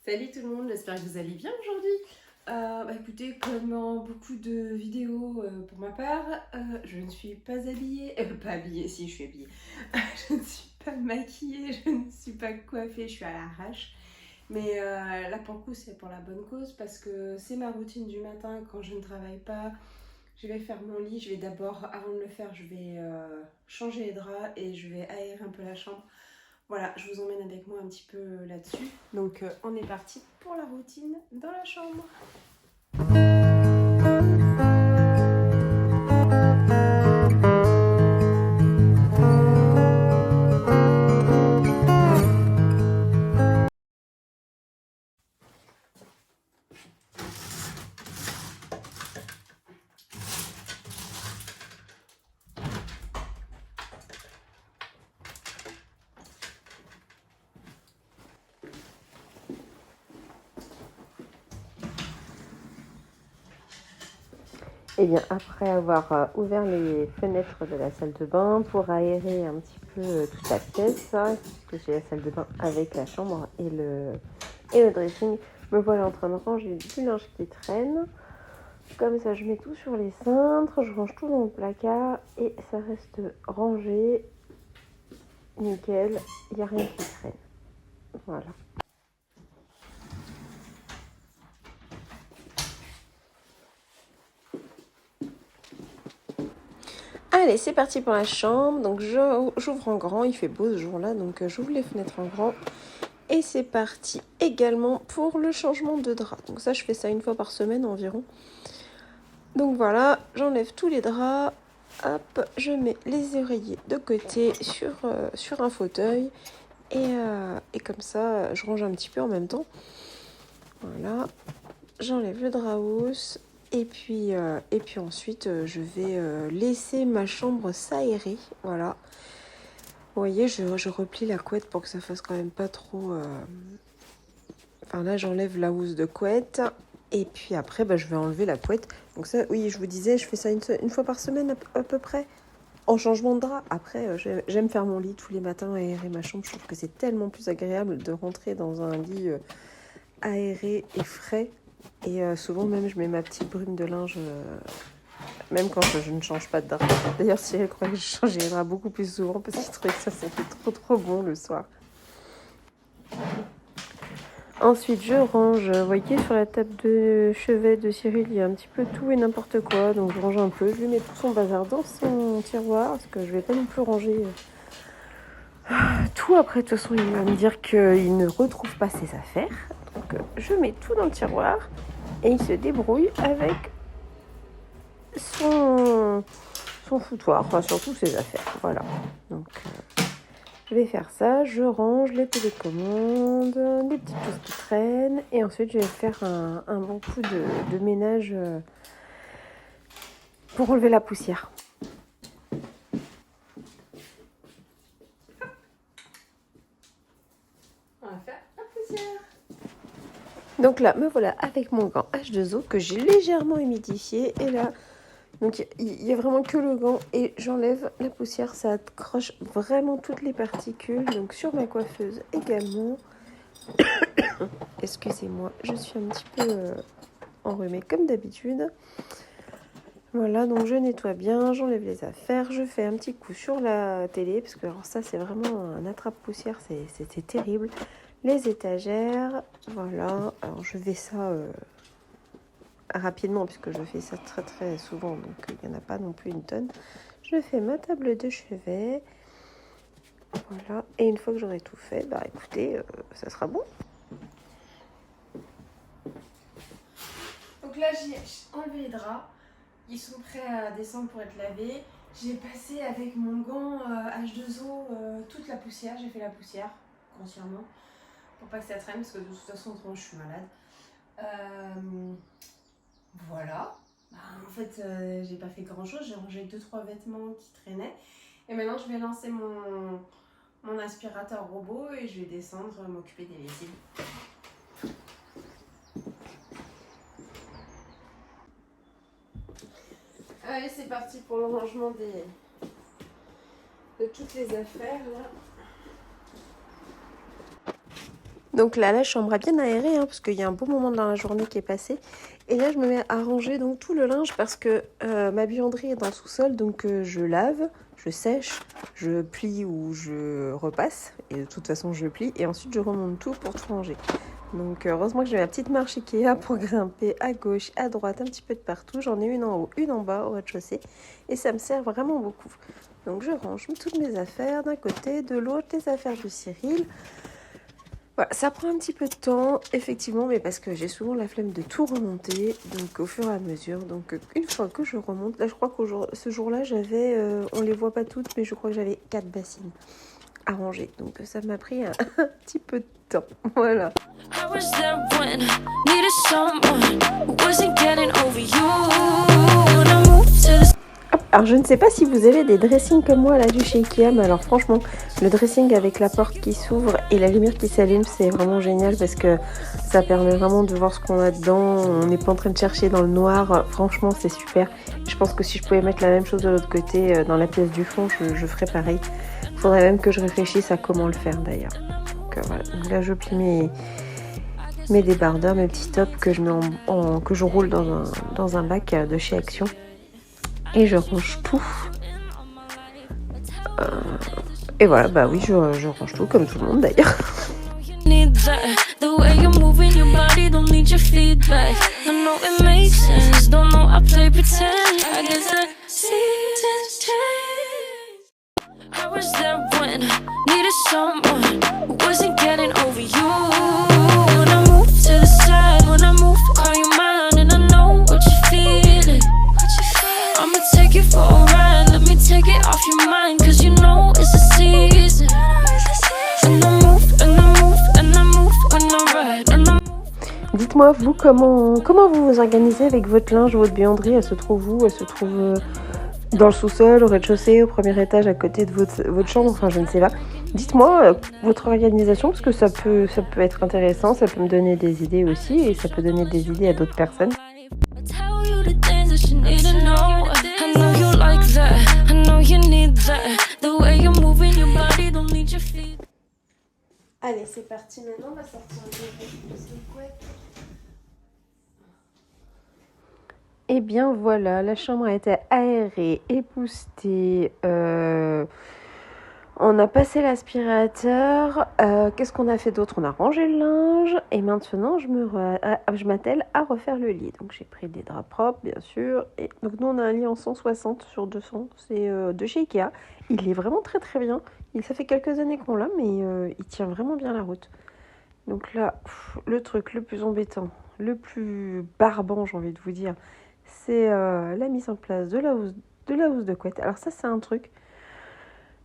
Salut tout le monde, j'espère que vous allez bien aujourd'hui. Écoutez, comme en beaucoup de vidéos pour ma part, je ne suis pas habillée, pas habillée, si je suis habillée, je ne suis pas maquillée, je ne suis pas coiffée, je suis à l'arrache. Mais là pour le coup c'est pour la bonne cause parce que c'est ma routine du matin quand je ne travaille pas. Je vais faire mon lit, je vais d'abord, avant de le faire, je vais changer les draps et je vais aérer un peu la chambre. Voilà, je vous emmène avec moi un petit peu là-dessus. Donc on est parti pour la routine dans la chambre. Et bien après avoir ouvert les fenêtres de la salle de bain pour aérer un petit peu toute la pièce, puisque j'ai la salle de bain avec la chambre et le dressing, me voilà en train de ranger du linge qui traîne. Comme ça, je mets tout sur les cintres, je range tout dans le placard et ça reste rangé, nickel, il n'y a rien qui traîne. Voilà. Allez, c'est parti pour la chambre. Donc j'ouvre en grand, il fait beau ce jour-là, donc j'ouvre les fenêtres en grand. Et c'est parti également pour le changement de drap. Donc ça, je fais ça une fois par semaine environ. Donc voilà, j'enlève tous les draps. Hop, je mets les oreillers de côté sur un fauteuil. Et comme ça, je range un petit peu en même temps. Voilà, j'enlève le drap housse. Et puis ensuite, je vais laisser ma chambre s'aérer. Voilà. Vous voyez, je replie la couette pour que ça fasse quand même pas trop... Enfin là, j'enlève la housse de couette. Et puis après, je vais enlever la couette. Donc ça, oui, je vous disais, je fais ça une fois par semaine à peu près. En changement de drap. Après, j'aime faire mon lit tous les matins, aérer ma chambre. Je trouve que c'est tellement plus agréable de rentrer dans un lit aéré et frais. Et souvent même, je mets ma petite brume de linge, même quand je ne change pas de drap. D'ailleurs, Cyril croyait que je changeais les draps beaucoup plus souvent parce qu'il trouvait que ça sentait trop bon le soir. Ensuite, je range. Vous voyez, sur la table de chevet de Cyril, il y a un petit peu tout et n'importe quoi. Donc, je range un peu. Je lui mets tout son bazar dans son tiroir parce que je vais pas non plus ranger tout. Après, de toute façon, il va me dire qu'il ne retrouve pas ses affaires. Donc, je mets tout dans le tiroir et il se débrouille avec son foutoir, enfin surtout ses affaires. Voilà. Donc, je vais faire ça, je range les télécommandes, les petites choses qui traînent, et ensuite je vais faire un bon coup de ménage pour relever la poussière. On va faire la poussière. Donc là, me voilà avec mon gant H2O que j'ai légèrement humidifié, et là, donc il n'y a vraiment que le gant, et j'enlève la poussière, ça accroche vraiment toutes les particules, donc sur ma coiffeuse également. Excusez-moi, je suis un petit peu enrhumée comme d'habitude. Voilà, donc je nettoie bien, j'enlève les affaires, je fais un petit coup sur la télé, parce que alors ça c'est vraiment un attrape-poussière, c'est terrible. Les étagères, voilà, alors je vais ça rapidement, puisque je fais ça très souvent, donc il n'y en a pas non plus une tonne. Je fais ma table de chevet, voilà, et une fois que j'aurai tout fait, écoutez, ça sera bon. Donc là j'ai enlevé les draps. Ils sont prêts à descendre pour être lavés. J'ai passé avec mon gant H2O toute la poussière. J'ai fait la poussière consciemment pour pas que ça traîne parce que de toute façon autrement je suis malade. Voilà. En fait j'ai pas fait grand chose. J'ai rangé 2-3 vêtements qui traînaient. Et maintenant je vais lancer mon aspirateur robot et je vais descendre m'occuper des lessives. Allez, c'est parti pour le rangement de toutes les affaires là. Donc là, la chambre a bien aéré, hein, parce qu'il y a un beau moment dans la journée qui est passé. Et là, je me mets à ranger donc tout le linge parce que ma buanderie est dans le sous-sol. Donc je lave, je sèche, je plie ou je repasse. Et de toute façon, je plie. Et ensuite, je remonte tout pour tout ranger. Donc heureusement que j'ai ma petite marche Ikea pour grimper à gauche, à droite, un petit peu de partout. J'en ai une en haut, une en bas au rez-de-chaussée. Et ça me sert vraiment beaucoup. Donc je range toutes mes affaires d'un côté, de l'autre, les affaires de Cyril. Voilà, ça prend un petit peu de temps, effectivement, mais parce que j'ai souvent la flemme de tout remonter, donc au fur et à mesure. Donc une fois que je remonte, là je crois que ce jour-là, j'avais, on les voit pas toutes, mais je crois que j'avais 4 bassines à ranger. Donc ça m'a pris un petit peu de temps, voilà. Alors je ne sais pas si vous avez des dressings comme moi là du chez Ikea, mais alors franchement le dressing avec la porte qui s'ouvre et la lumière qui s'allume, c'est vraiment génial parce que ça permet vraiment de voir ce qu'on a dedans. On n'est pas en train de chercher dans le noir, franchement c'est super. Je pense que si je pouvais mettre la même chose de l'autre côté dans la pièce du fond, je ferais pareil. Il faudrait même que je réfléchisse à comment le faire d'ailleurs. Donc voilà, donc là je plie mes débardeurs, mes petits tops que je mets que je roule dans un bac de chez Action. Et je range tout. Et voilà, bah oui, je range tout comme tout le monde d'ailleurs. Dites-moi, vous, comment vous vous organisez avec votre linge, votre buanderie? Elle se trouve où? Elle se trouve dans le sous-sol, au rez-de-chaussée, au premier étage, à côté de votre chambre? Enfin, je ne sais pas. Dites-moi votre organisation, parce que ça peut être intéressant, ça peut me donner des idées aussi, et ça peut donner des idées à d'autres personnes. Allez, c'est parti maintenant, on va sortir les couettes. Et bien voilà, la chambre a été aérée, époustée. On a passé l'aspirateur. Qu'est-ce qu'on a fait d'autre? On a rangé le linge. Et maintenant, je m'attelle à refaire le lit. Donc j'ai pris des draps propres, bien sûr. Et donc nous, on a un lit en 160 sur 200. C'est de chez Ikea. Il est vraiment très très bien. Ça fait quelques années qu'on l'a, mais il tient vraiment bien la route. Donc là, le truc le plus embêtant, le plus barbant, j'ai envie de vous dire, c'est la mise en place de la housse de couette. Alors ça, c'est un truc.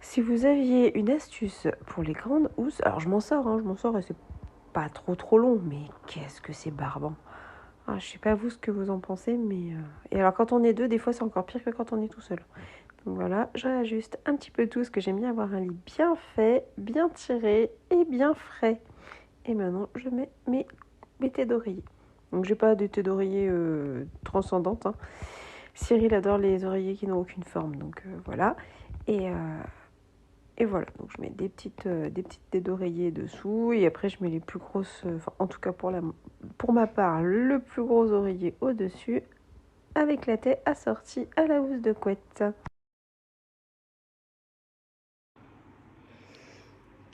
Si vous aviez une astuce pour les grandes housses, alors je m'en sors et c'est pas trop long, mais qu'est-ce que c'est barbant. Ah, je sais pas vous ce que vous en pensez, mais... Et alors quand on est deux, des fois c'est encore pire que quand on est tout seul. Donc voilà, je réajuste un petit peu tout, parce que j'aime bien avoir un lit bien fait, bien tiré et bien frais. Et maintenant, je mets mes têtes d'oreiller. Donc j'ai pas de têtes d'oreiller transcendantes, hein. Cyril adore les oreillers qui n'ont aucune forme, donc voilà. Et voilà, donc je mets des petites têtes d'oreiller dessous, et après je mets les plus grosses, en tout cas pour ma part, le plus gros oreiller au-dessus, avec la tête assortie à la housse de couette.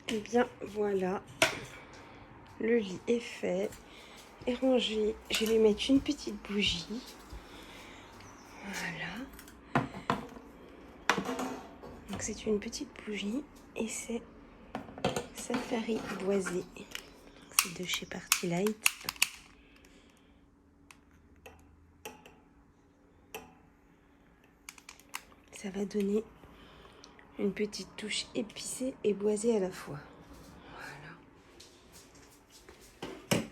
Et bien voilà, le lit est fait, est rangé. Je vais lui mettre une petite bougie. Voilà. Donc c'est une petite bougie et c'est Safari boisé. C'est de chez Party Light. Ça va donner une petite touche épicée et boisée à la fois. Voilà.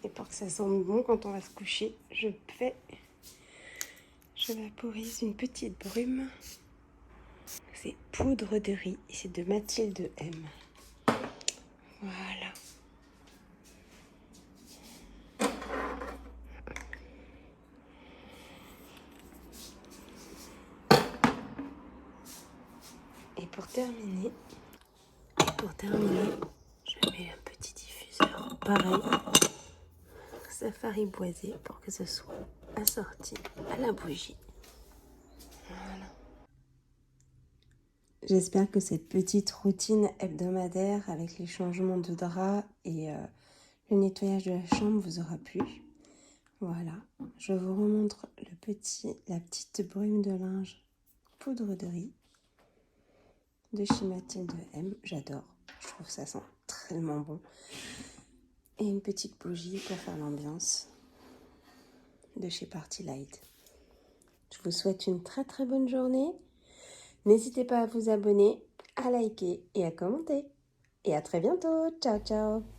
Et pour que ça sente bon quand on va se coucher, je vaporise une petite brume. C'est poudre de riz et c'est de Mathilde M. Voilà. Et pour terminer, je mets un petit diffuseur, pareil, Safari boisé pour que ce soit assorti à la bougie. Voilà. J'espère que cette petite routine hebdomadaire avec les changements de drap et le nettoyage de la chambre vous aura plu. Voilà, je vous remontre la petite brume de linge poudre de riz de chez Mathilde M. J'adore, je trouve que ça sent tellement bon. Et une petite bougie pour faire l'ambiance de chez Party Light. Je vous souhaite une très très bonne journée. N'hésitez pas à vous abonner, à liker et à commenter. Et à très bientôt. Ciao ciao.